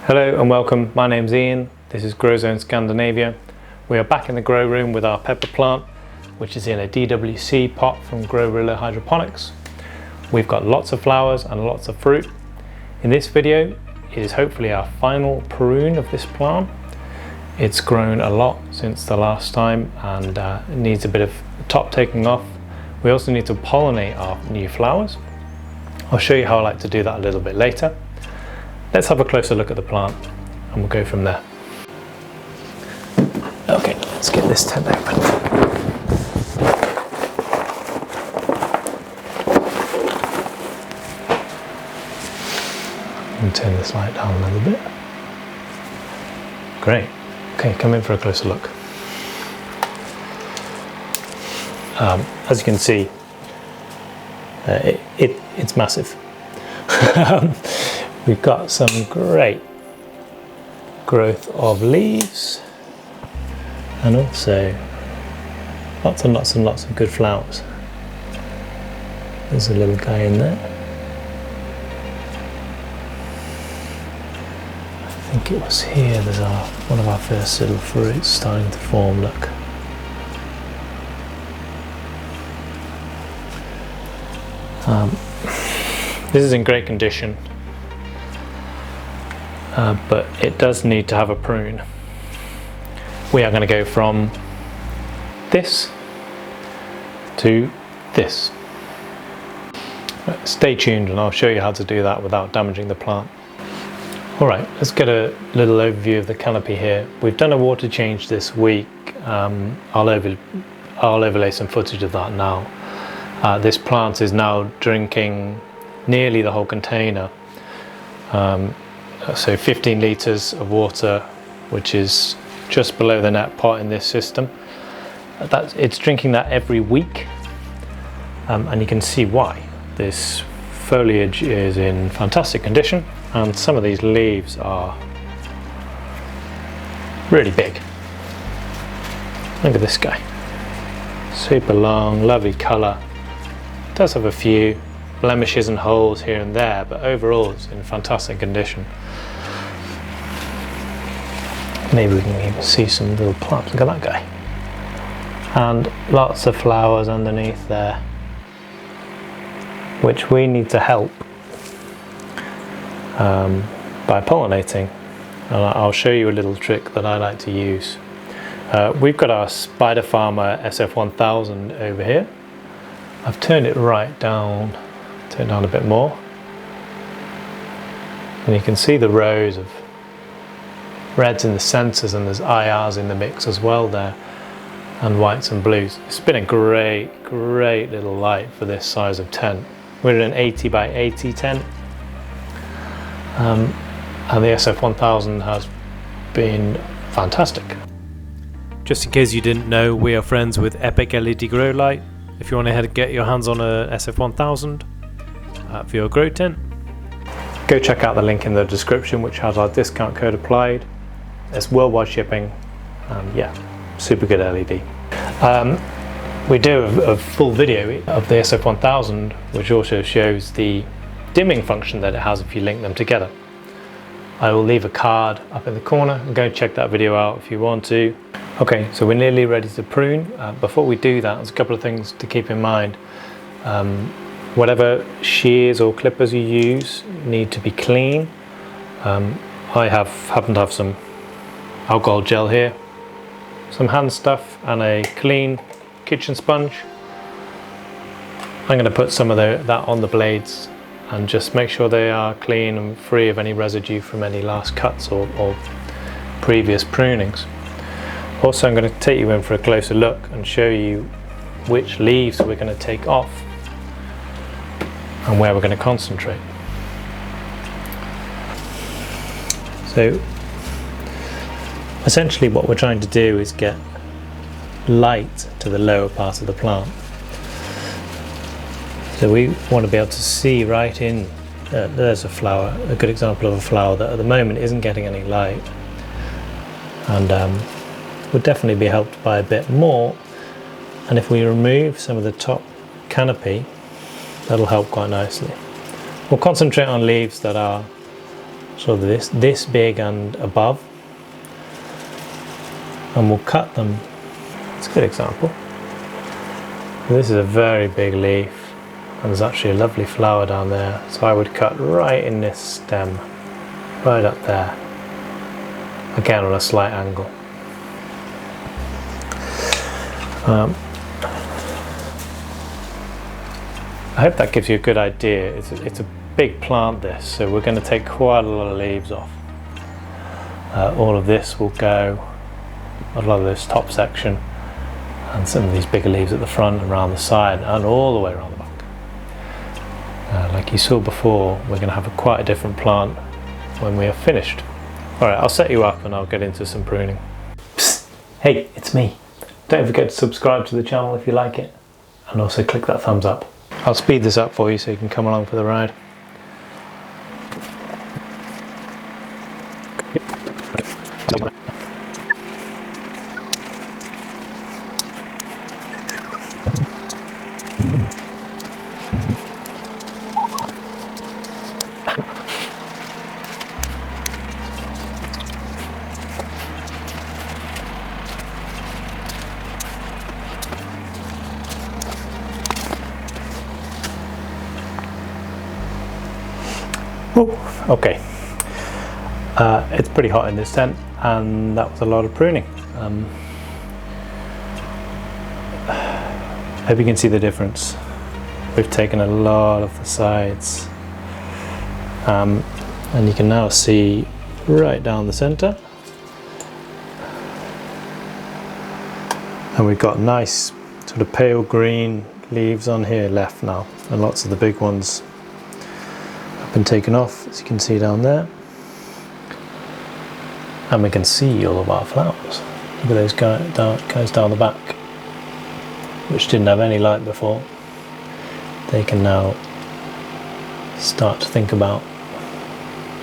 Hello and welcome, my name's Ian, this is Grow Zone Scandinavia. We are back in the grow room with our pepper plant, which is in a DWC pot from DWC Hydroponics. We've got lots of flowers and lots of fruit. In this video, it is hopefully our final prune of this plant. It's grown a lot since the last time and it needs a bit of top taking off. We also need to pollinate our new flowers. I'll show you how I like to do that a little bit later. Let's have a closer look at the plant and we'll go from there. Okay, let's get this tent open. And turn this light down a little bit. Great. Okay, come in for a closer look. As you can see, it's massive. We've got some great growth of leaves and also lots and lots and lots of good flowers. There's a little guy in there. I think it was here, there's one of our first little fruits starting to form, look. This is in great condition. But it does need to have a prune. We are going to go from this to this. Stay tuned and I'll show you how to do that without damaging the plant. Alright, let's get a little overview of the canopy here. We've done a water change this week. I'll overlay some footage of that now. This plant is now drinking nearly the whole container. So 15 litres of water, which is just below the net pot in this system. It's drinking that every week, and you can see why. This foliage is in fantastic condition and some of these leaves are really big. Look at this guy. Super long, lovely colour. Does have a few blemishes and holes here and there, but overall it's in fantastic condition. Maybe we can even see some little plants. Look at that guy. And lots of flowers underneath there, which we need to help by pollinating. And I'll show you a little trick that I like to use. We've got our Spider Farmer SF1000 over here. I've turned it right down. Turn down a bit more, and you can see the rows of reds in the centres, and there's IRs in the mix as well there, and whites and blues. It's been a great little light for this size of tent. We're in an 80 by 80 tent, and the SF1000 has been fantastic. Just in case you didn't know, we are friends with Epic LED Grow Light. If you want to get your hands on a SF1000 for your grow tent, go check out the link in the description, which has our discount code applied. It's worldwide shipping, and yeah, super good LED. We do a full video of the SF1000, which also shows the dimming function that it has if you link them together. I will leave a card up in the corner and go check that video out if you want to. Okay, so we're nearly ready to prune. Before we do that, there's a couple of things to keep in mind. Whatever shears or clippers you use need to be clean. I happen to have some alcohol gel here, some hand stuff and a clean kitchen sponge. I'm going to put some of that on the blades and just make sure they are clean and free of any residue from any last cuts or previous prunings. Also, I'm going to take you in for a closer look and show you which leaves we're going to take off and where we're going to concentrate. So essentially what we're trying to do is get light to the lower part of the plant. So we want to be able to see right in, there's a flower, a good example of a flower that at the moment isn't getting any light, and would definitely be helped by a bit more. And if we remove some of the top canopy, that'll help quite nicely. We'll concentrate on leaves that are so this big and above, and we'll cut them. It's a good example. This is a very big leaf, and there's actually a lovely flower down there, so I would cut right in this stem, right up there, again on a slight angle. I hope that gives you a good idea. It's a big plant, this, so we're going to take quite a lot of leaves off. All of this will go, a lot of this top section, and some of these bigger leaves at the front and around the side and all the way around the back. Like you saw before, we're going to have quite a different plant when we are finished. Alright, I'll set you up and I'll get into some pruning. Psst, hey, it's me. Don't forget to subscribe to the channel if you like it, and also click that thumbs up. I'll speed this up for you so you can come along for the ride. Ooh, okay, it's pretty hot in this tent, and that was a lot of pruning. Hope you can see the difference. We've taken a lot of the sides, and you can now see right down the center, and we've got nice sort of pale green leaves on here left now, and lots of the big ones been taken off, as you can see down there, and we can see all of our flowers. Look at those guys down the back, which didn't have any light before. They can now start to think about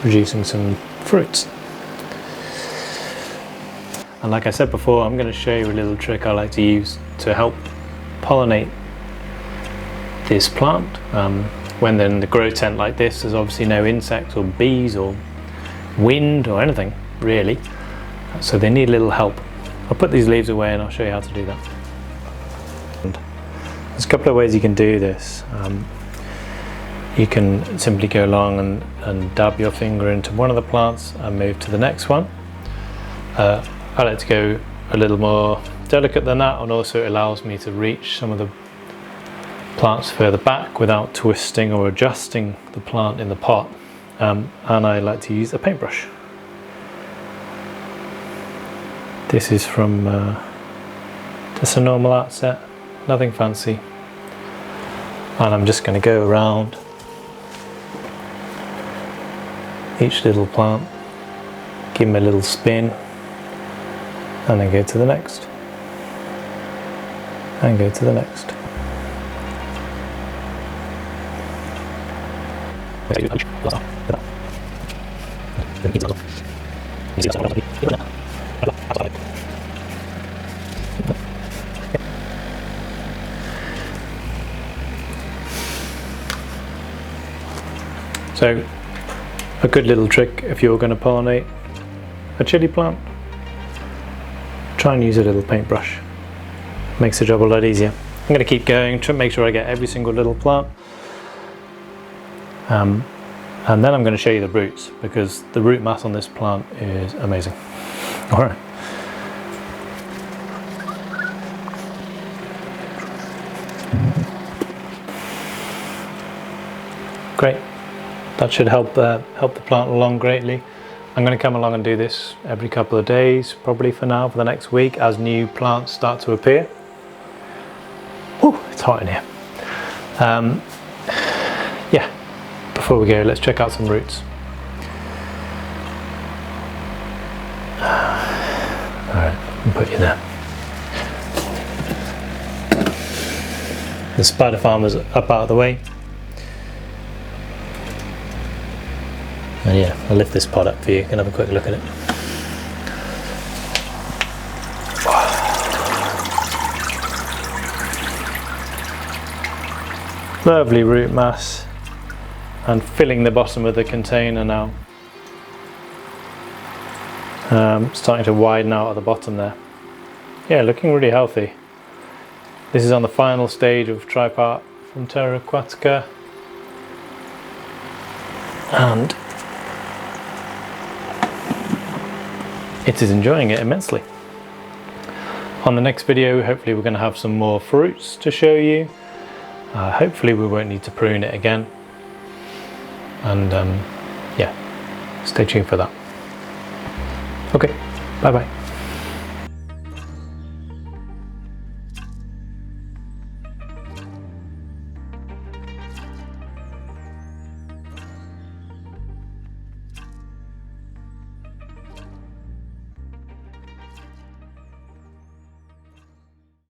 producing some fruits. And like I said before, I'm going to show you a little trick I like to use to help pollinate this plant. When they're in the grow tent like this, there's obviously no insects or bees or wind or anything really, so they need a little help. I'll put these leaves away and I'll show you how to do that. There's a couple of ways you can do this. You can simply go along and dab your finger into one of the plants and move to the next one. I like to go a little more delicate than that, and also it allows me to reach some of the plants further back without twisting or adjusting the plant in the pot, and I like to use a paintbrush. This is from just a normal art set, nothing fancy, and I'm just going to go around each little plant, give them a little spin, and then go to the next, and go to the next. So, a good little trick if you're going to pollinate a chili plant, try and use a little paintbrush. Makes the job a lot easier. I'm going to keep going to make sure I get every single little plant. And then I'm going to show you the roots, because the root mass on this plant is amazing. Alright. Great. That should help the plant along greatly. I'm going to come along and do this every couple of days, probably for now, for the next week, as new plants start to appear. Whew, it's hot in here. Yeah. Before we go, let's check out some roots. Alright, I'll put you there. The spider farmer's up out of the way. And yeah, I'll lift this pot up for you. You can have a quick look at it. Lovely root mass, and filling the bottom of the container now. Starting to widen out at the bottom there. Yeah, looking really healthy. This is on the final stage of TriPart from Terra Aquatica, and it is enjoying it immensely. On the next video, hopefully we're going to have some more fruits to show you. Hopefully we won't need to prune it again, and yeah, stay tuned for that. Okay, bye bye.